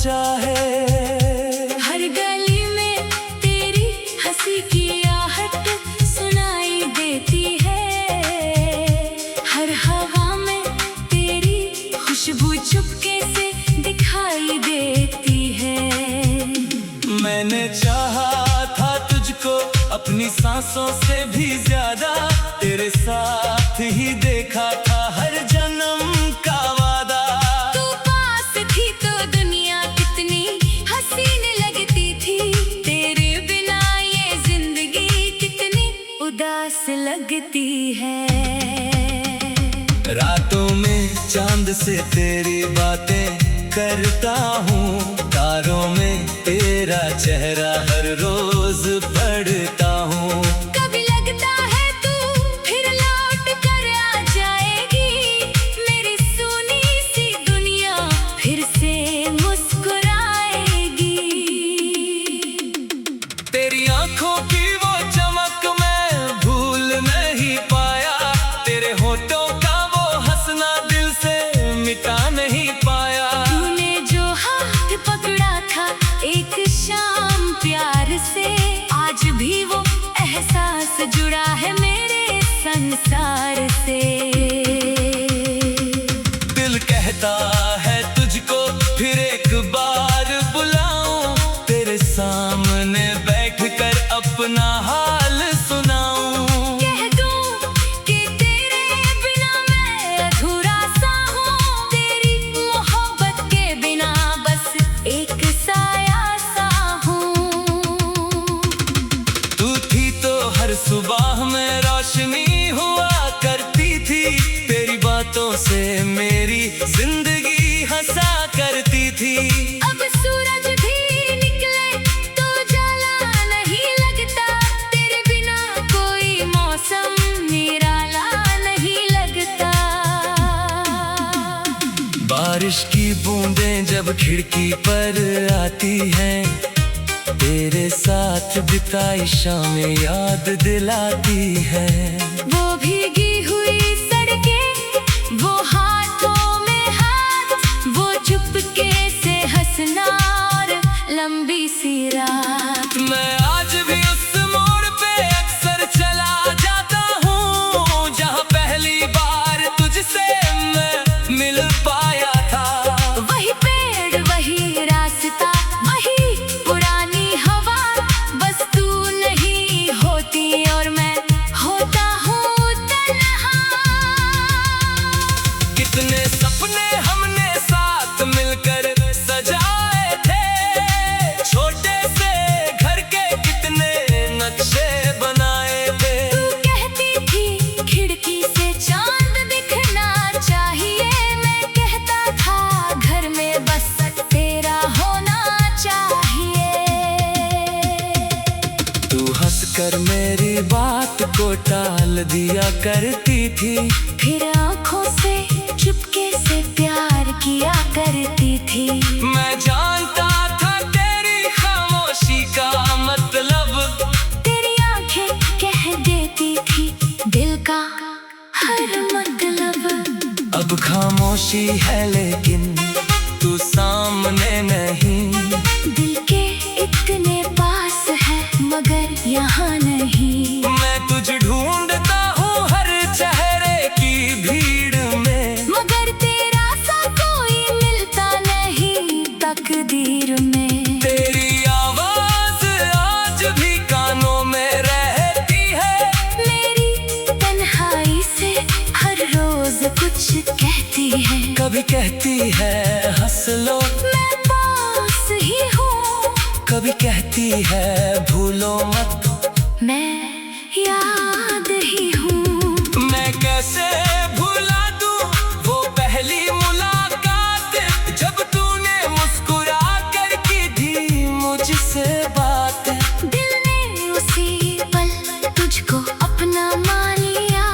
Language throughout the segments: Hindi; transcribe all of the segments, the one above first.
चाहे। हर गली में तेरी हंसी की आहट सुनाई देती है। हर हवा में तेरी खुशबू चुपके से दिखाई देती है। मैंने चाहा था तुझको अपनी सांसों से भी ज्यादा, तेरे साथ ही देखा था हर जन्म का वादा। तू पास थी तो दुनिया कितनी हसीन लगती थी, तेरे बिना ये जिंदगी कितनी उदास लगती है। रातों में चांद से तेरी बातें करता हूँ, तारों में तेरा चेहरा हर रोज पढ़ता हूँ। कभी लगता है तू फिर लौट कर आ जाएगी, मेरी सुनी सी दुनिया फिर से मुस्कुराएगी। तेरी आंखों की वो चमक मैं भूल नहीं पाया, तेरे होठों का वो हंसना दिल से मिटा नहीं पाया। तूने जो हाथ पकड़ा था एक शाम प्यार से, आज भी वो एहसास जुड़ा है मेरे संसार से। दिल कहता है तुझको फिर एक बार बुलाऊं, तेरे सामने बैठकर अपना हाल सुनाऊं। कह दूं कि तेरे बिना मैं अधूरा सा हूँ, तेरी मोहब्बत के बिना बस एक साया सा हूँ। तू थी तो हर सुबह में रोशनी हुआ करती थी, तेरी बातों से मेरी जिंदगी हंसा करती थी। अब सूरज भी निकले तो जाला नहीं लगता, तेरे बिना कोई मौसम निराला नहीं लगता। बारिश की बूंदें जब खिड़की पर आती हैं, तेरे साथ बिताई शामें याद दिलाती है। वो भीगी हुई सड़कें, वो हाथों में हाथ, वो चुपके से हंसना और लंबी सी रात। मैं आज भी उस मोड़ पे अक्सर चला जाता हूँ, जहाँ पहली बार तुझसे मैं मिल पाया था। वही पेड़ वही रास्ता वही पुरानी हवा, बस तू नहीं होती और मैं होता हूँ तन्हा। कितने सपने हमने साथ मिलकर सजाए थे, छोटे से घर के कितने नक्शे बनाए थे। तू कहती थी खिड़की से चांद दिखना चाहिए, मैं कहता था घर में बस तेरा होना चाहिए। तू हंसकर मेरी बात को टाल दिया करती थी, फिर आंखों से चुपके से प्यार किया करती थी। मैं जानता था तेरी खामोशी का मतलब, तेरी आंखें कह देती थी दिल का हर मतलब। अब खामोशी है लेकिन तू सामने नहीं, दिल के इतने पास है मगर यहाँ नहीं। मैं तुझे ढूंढता हूँ हर चेहरे की भीड़ में, मगर तेरा सा कोई मिलता नहीं तकदीर में। तेरी आवाज आज भी कानों में रहती है, मेरी तन्हाई से हर रोज कुछ कहती है। कभी कहती है हंस लो, मैं पास ही हूँ, कभी कहती है भूलो मत, मैं याद ही हूँ। मैं कैसे भुला दूँ वो पहली मुलाकात, जब तूने मुस्कुरा कर की थी मुझसे बात। दिल ने उसी पल तुझको अपना मान लिया,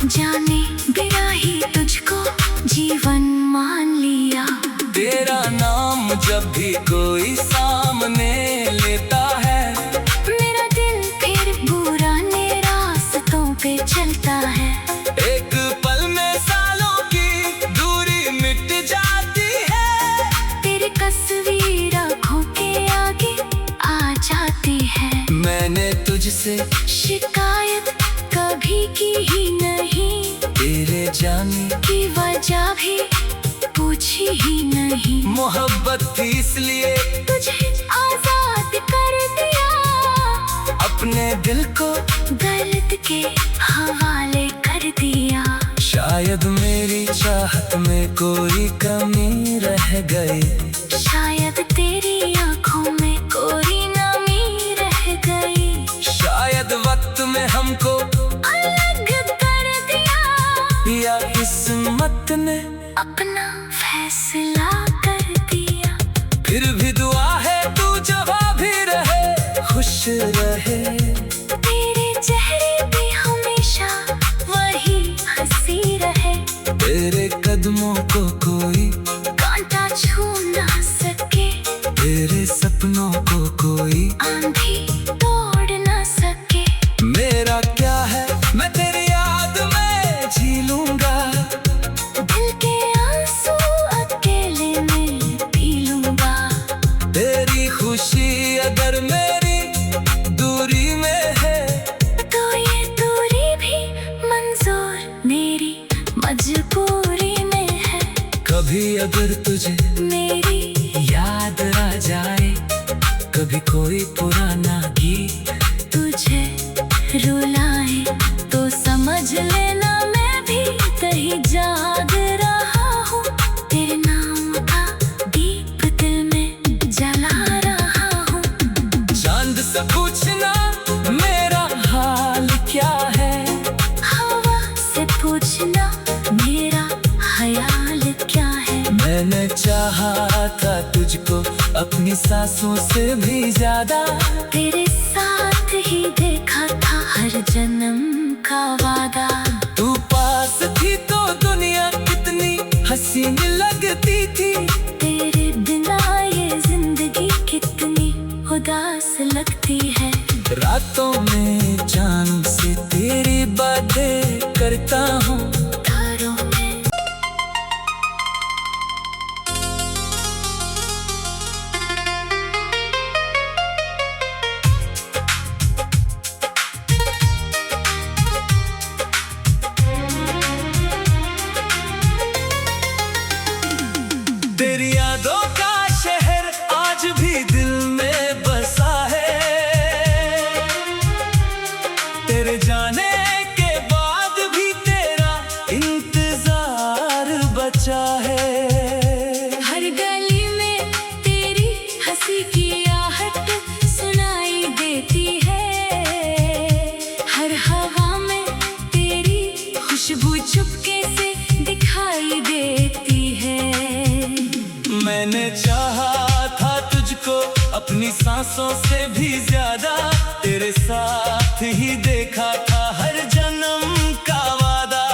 जाने बिना ही तुझको जीवन मान लिया। तेरा नाम जब भी कोई सामने लेता है, मेरा दिल फिर पुराने रास्तों पे चलता है। एक पल में सालों की दूरी मिट जाती है। तेरी तस्वीर तुझसे शिकायत कभी की ही नहीं, तेरे जाने की वजह भी पूछी ही नहीं। मोहब्बत थी इसलिए तुझे आजाद कर दिया, अपने दिल को गलत के हवाले कर दिया। शायद मेरी चाहत में कोई कमी रह गई, शायद तेरी आंखों में कोई नमी रह गई। शायद वक्त में हमको अलग कर दिया, या किस्मत ने अपना फैसला कर दिया। फिर भी दुआ है तू जवां भी रहे, खुश रहे। तेरे चेहरे पे हमेशा वही हंसी रहे, तेरे कदमों को कोई कांटा छू ना सके, तेरे सपनों को कोई आंधी तोड़ ना सके। मेरा क्या है मैं तेरी याद में जी लूंगा, दिल के आंसू अकेले में पी लूंगा। तेरी खुशी अगर मेरी दूरी में है, तो ये दूरी भी मंजूर मेरी मजबूरी में है। कभी अगर तुझे मेरी याद आ जाए, कभी कोई पुराना गीत तुझे रुलाए, तो समझ लेना मैं भी कहीं जाग रहा हूँ। तेरे नाम का दीप दिल में जला रहा हूँ। चांद से पूछना मेरा हाल क्या है, हवा से पूछना मेरा ख्याल क्या है। मैंने चाहा था तुझको अपनी सांसों से भी ज्यादा, तेरे साथ ही देखा था हर जन्म का वादा। तू पास थी तो दुनिया कितनी हसीन लगती थी, तेरे बिना ये जिंदगी कितनी उदास लगती है। रातों में चांद से तेरी बातें करता हूँ, तारों में तेरी यादों का शहर आज भी दिल में बसा है, तेरे जाने के बाद भी तेरा इंतजार बचा है। हर गली में तेरी हंसी की आहट सुनाई देती है, हर हवा में तेरी खुशबू चुपके से दिखाई देती है। मैंने चाहा था तुझको अपनी सांसों से भी ज्यादा, तेरे साथ ही देखा था हर जन्म का वादा।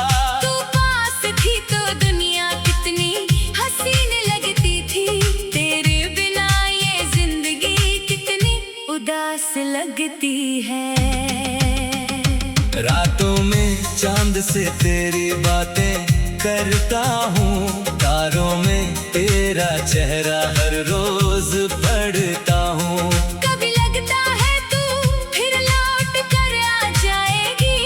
तू पास थी तो दुनिया कितनी हसीन लगती थी, तेरे बिना ये जिंदगी कितनी उदास लगती है। रातों में चांद से तेरी बातें करता हूँ, तारों में तेरा चेहरा हर रोज पढ़ता हूँ। कभी लगता है तू फिर लौट कर आ जाएगी,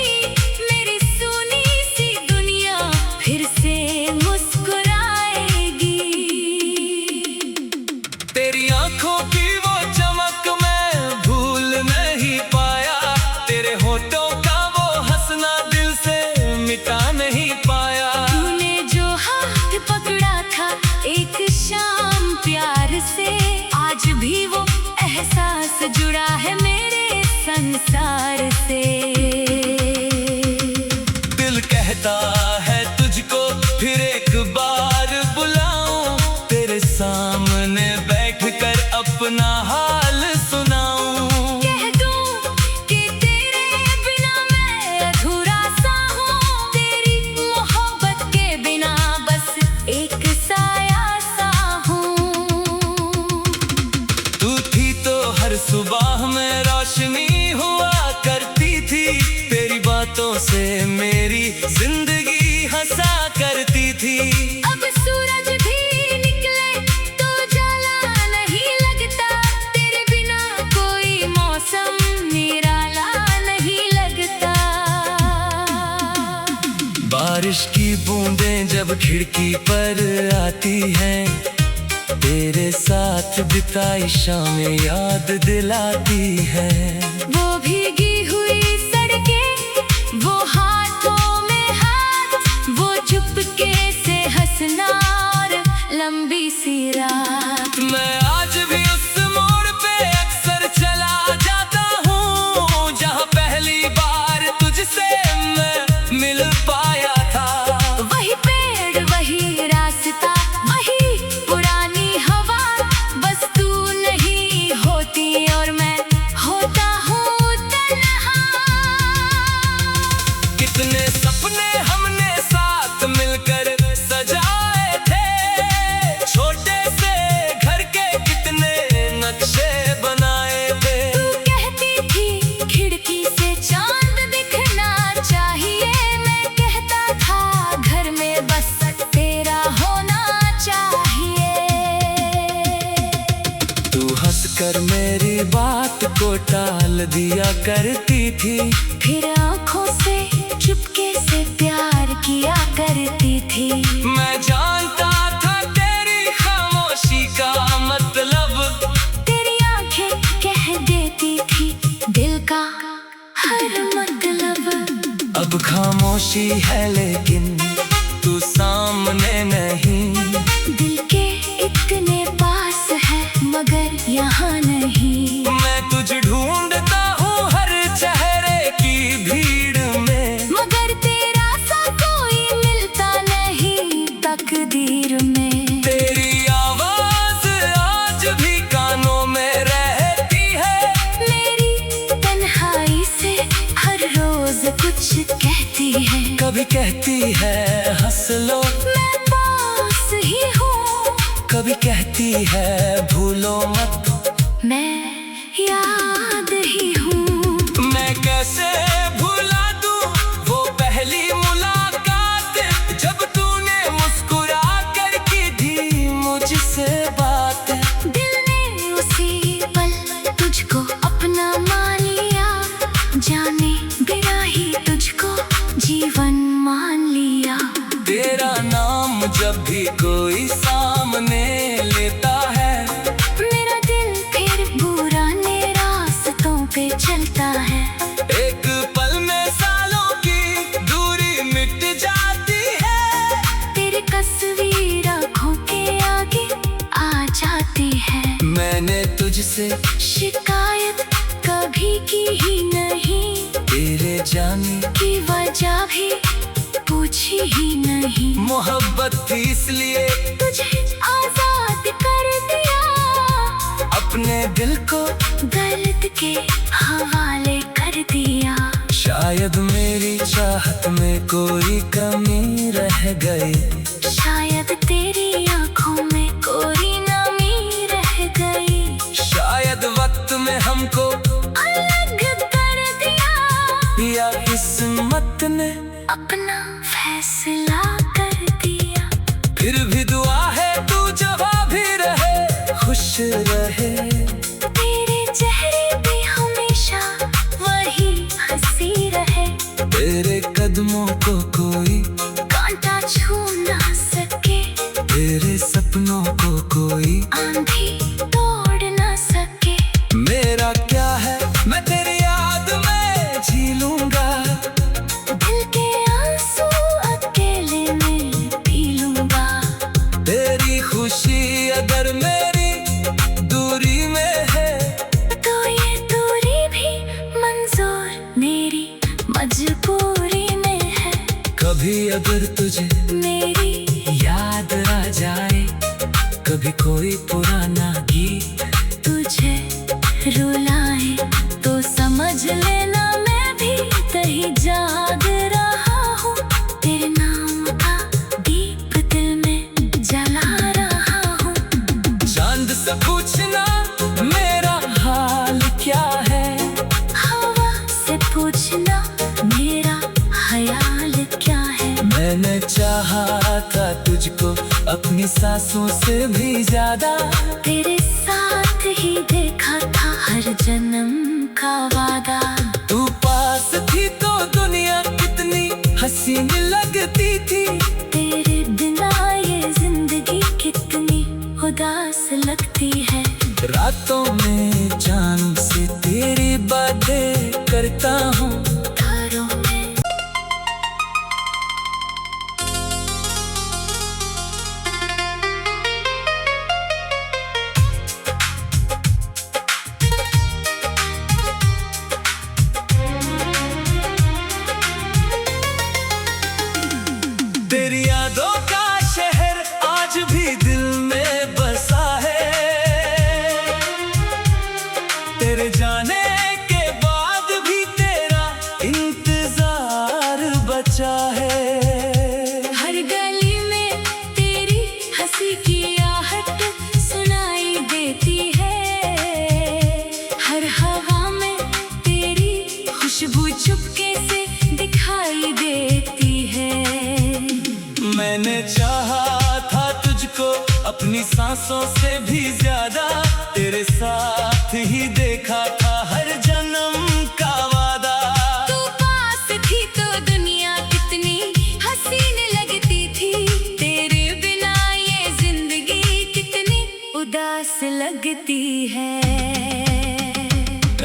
मेरी सुनी सी दुनिया फिर से मुस्कुराएगी। तेरी आंखों की वो चमक मैं भूल नहीं पाया, तेरे होठों का वो हंसना दिल से मिटा नहीं पाया। तूने जो हाथ पकड़ा था एक शाम प्यार से, आज भी वो एहसास जुड़ा है मेरे संसार से। दिल कहता है तुझको फिर एक बार बुलाऊं, तेरे सामने बैठकर अपना हाल सुनाऊं। कह दूं कि तेरे बिना मैं अधूरा सा हूँ, तेरी मोहब्बत के बिना बस एक साया सा हूँ। तू थी तो हर सुबह में रोशनी हुआ करती थी, तेरी बातों से मेरी जिंदगी हंसा करती थी। अब सूरज भी निकले तो जाला नहीं लगता, तेरे बिना कोई मौसम निराला जब खिड़की पर आती है, तेरे साथ बिताई शामें याद दिलाती है। वो भीगी हुई सड़कें, वो हाथों में हाथ, वो चुपके से हंसना और लंबी सी रात। मैं आज भी उस मोड़ पे अक्सर चला जाता हूँ, जहाँ पहली बार तुझसे मैं मिल पाया था। वही पेड़, वही रास्ता, वही पुरानी हवा, बस तू नहीं होती और मैं होता हूँ तन्हा। कितने सपने हमने साथ मिलकर सजाए थे, छोटे से घर के कितने नक्शे बनाए थे। तू कहती थी खिड़की से चांद दिखना चाहिए, मैं कहता था घर में बस तेरा होना चाहिए। तू हंसकर मेरी बात को टाल दिया करती थी, फिर आंखों से चुपके से प्यार किया करती थी। मैं जानता था तेरी खामोशी का मतलब, तेरी आंखें कह देती थी दिल का हर मतलब। अब खामोशी है लेकिन तू सामने नहीं, दिल के इतने पास है मगर यहाँ नहीं। मैं तुझे ढूंढता हूँ हर चेहरे की भीड़ में, मगर तेरा सा कोई मिलता नहीं तकदीर में। तेरी आवाज आज भी कानों में रहती है, मेरी तन्हाई से हर रोज कुछ कहती है। कभी कहती है हंस लो, मैं पास ही हूँ, कभी कहती है भूलो मत, मैं याद ही हूँ। मैं कैसे भुला दूं वो पहली मुलाकात, जब तूने मुस्कुरा कर की थी मुझसे बात। दिल ने उसी पल तुझको अपना मान लिया, जाने बिना ही तुझको जीवन मान लिया। तेरा नाम जब भी कोई सामने लेता है, मेरा दिल फिर पुराने रास्तों पे चलता है। एक पल में सालों की दूरी मिट जाती है, तेरी तस्वीर आँखों के आगे आ जाती है। मैंने तुझसे शिकायत कभी की ही नहीं, तेरे जाने की वजह भी पूछी ही नहीं। मोहब्बत थी इसलिए तुझे आजाद कर दिया, अपने दिल को दर्द के हवाले कर दिया। शायद मेरी चाहत में कोई कमी रह गई, शायद तेरी आंखों में कोई नमी रह गई। शायद वक्त में हमको अलग कर दिया, या किस्मत ने अपना फैसला कर दिया। फिर भी दुआ है तू जवां भी रहे, खुश रहे। तेरे चेहरे पे हमेशा वही हंसी रहे, तेरे कदमों को कोई कांटा छू ना सके, तेरे सपनों को कोई आंधी तोड़ ना सके। मेरा क्या है मैं तेरी याद में जी लूंगा, दिल के आंसू अकेले में पी लूंगा। तेरी खुशी अगर मेरी दूरी में है, तो ये दूरी भी मंजूर मेरी मजबूरी में है। कभी अगर तुझे मेरी याद आ जाए, कभी कोई पुराना गीत तुझे रुलाए, तो समझ लेना मैं भी कहीं जाग रहा हूँ। तेरे नाम का दीप दिल में जला रहा हूँ। चांद से पूछना मेरा हाल क्या है, हवा से पूछना मेरा ख्याल क्या है। मैंने चाहा था तुझको अपनी सांसों से भी ज्यादा, तेरे साथ ही देखा था हर जन्म का वादा। तू पास थी तो दुनिया कितनी हसीन लगती थी, तेरे सकती है। रातों में चांद से तेरी बातें करता हूँ। तारों में तेरी यादों का शहर आज भी दिल में बसा है। तेरे जाने के बाद भी तेरा इंतजार बचा है। हर गली में तेरी हंसी की आहट सुनाई देती है। हर हवा में तेरी खुशबू चुपके से दिखाई देती है। मैंने चाहा था तुझको अपनी सांसों से भी ज्यादा, तेरे साथ ही देखा था हर जन्म का वादा। तू पास थी तो दुनिया कितनी हसीन लगती थी। तेरे बिना ये जिंदगी कितनी उदास लगती है।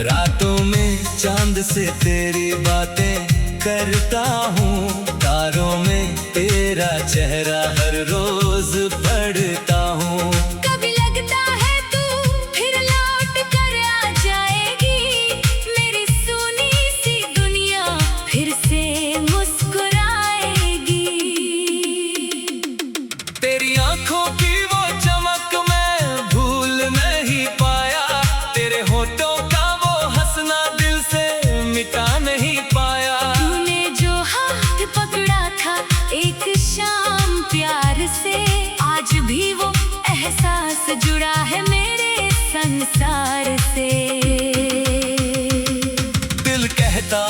रातों में चांद से तेरी बातें करता हूँ। तारों में तेरा चेहरा हर रोज पढ़ता हूँ। कभी लगता है तू फिर लौट कर आ जाएगी। मेरी सुनी सी दुनिया फिर से मुस्कुराएगी। तेरी आंखों की वो चमक मैं भूल नहीं पाया। तेरे होठों का वो हंसना दिल से मिटा नहीं पाया। तूने जो हाथ पकड़ा था एक शाम प्यार से, आज भी वो एहसास जुड़ा है मेरे संसार से। दिल कहता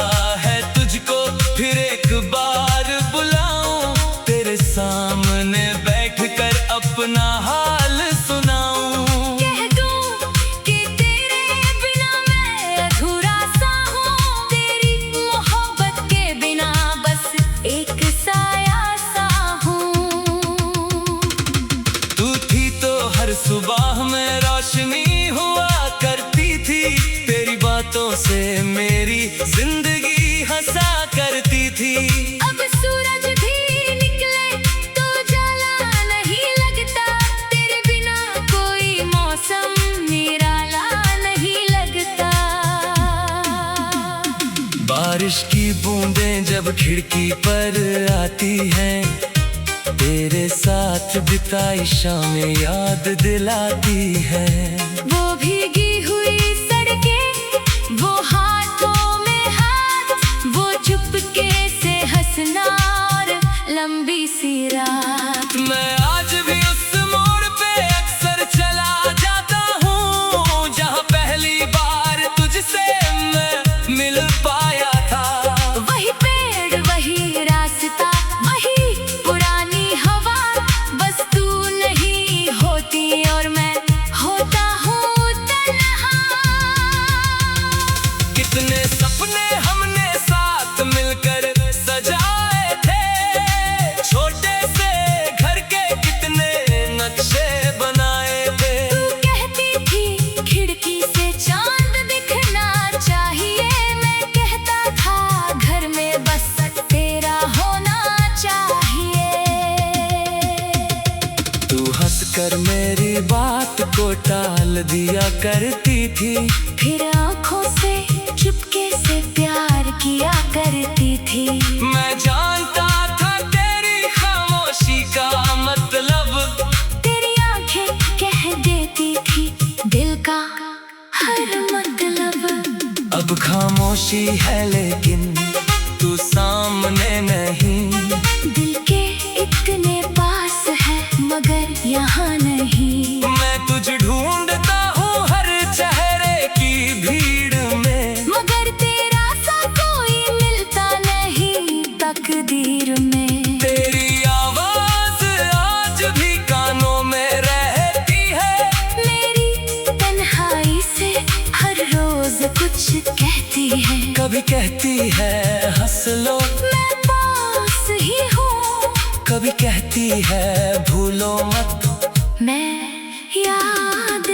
है तुझको फिर एक बार बुलाऊं। तेरे सामने बैठकर अपना हाल सुनाऊं। कह दूं कि तेरे बिना मैं अधूरा सा हूँ। तेरी मोहब्बत के बिना बस एक साया सा हूँ। तू थी तो हर सुबह में रोशनी हुआ करती थी। तेरी बातों से मेरी जिंदगी हंसा करती थी। अब सूरज भी निकले तो जाला नहीं लगता। तेरे बिना कोई मौसम निराला नहीं लगता। बारिश की बूंदें जब खिड़की पर आती हैं, तेरे साथ बिताई शामें याद दिलाती है। वो भीगी हुई सड़कें, वो हाथों में हाथ, वो चुपके से हंसना और लंबी सी रात। मैं आज भी उस मोड़ पे अक्सर चला जाता हूँ, जहाँ पहली बार तुझसे मैं मिल पाया था। वही पेड़ वही रास्ता वही पुरानी हवा, बस तू नहीं होती और मैं होता हूँ तन्हा। कितने सपने हमने साथ मिलकर सजाए थे। छोटे से घर के कितने नक्शे बनाए थे। तू कहती थी खिड़की से चांद दिखना चाहिए। मैं कहता था घर में बस तेरा होना चाहिए। तू हंसकर मेरी बात को टाल दिया करती थी। फिर आंखों से चुपके से प्यार किया करती थी। मैं जानता था तेरी खामोशी का मतलब। तेरी आंखें कह देती थी दिल का हर मतलब। अब खामोशी है लेकिन तू सामने नहीं। दिल के इतने पास है मगर यहाँ नहीं। मैं तुझे ढूंढता हूँ हर चेहरे की भीड़ में, मगर तेरा सा कोई मिलता नहीं तकदीर में। तेरी आवाज आज भी कानों में रहती है। मेरी तन्हाई से हर रोज कुछ कहती है। कभी कहती है हंस लो, मैं पास ही हूँ। कभी कहती है भूलो मत, मैं याद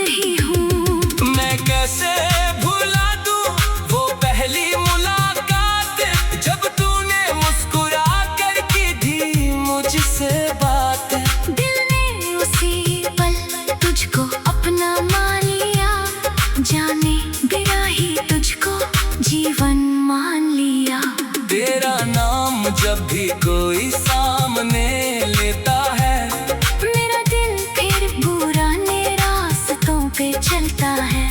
जाने बिना ही तुझको जीवन मान लिया। तेरा नाम जब भी कोई सामने लेता है, मेरा दिल फिर पुराने रास्तों पे चलता है।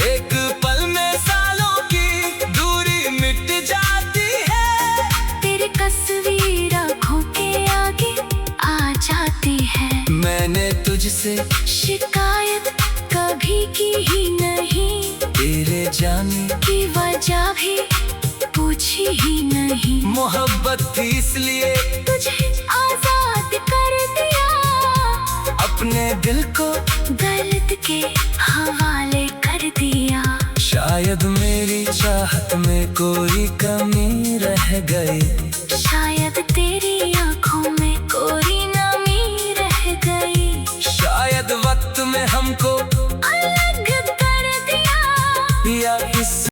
एक पल में सालों की दूरी मिट जाती है। तेरी तस्वीर आँखों के आगे आ जाती है। मैंने तुझसे शिकायत कभी की ही नहीं, तेरे जाने की वजह भी पूछी ही नहीं। मोहब्बत थी इसलिए तुझे आजाद कर दिया, अपने दिल को दर्द के हवाले कर दिया। शायद मेरी चाहत में कोई कमी रह गई, शायद तेरी आँखों में कोई नमी रह गई। शायद वक्त में हमको अलग कर दिया, या इस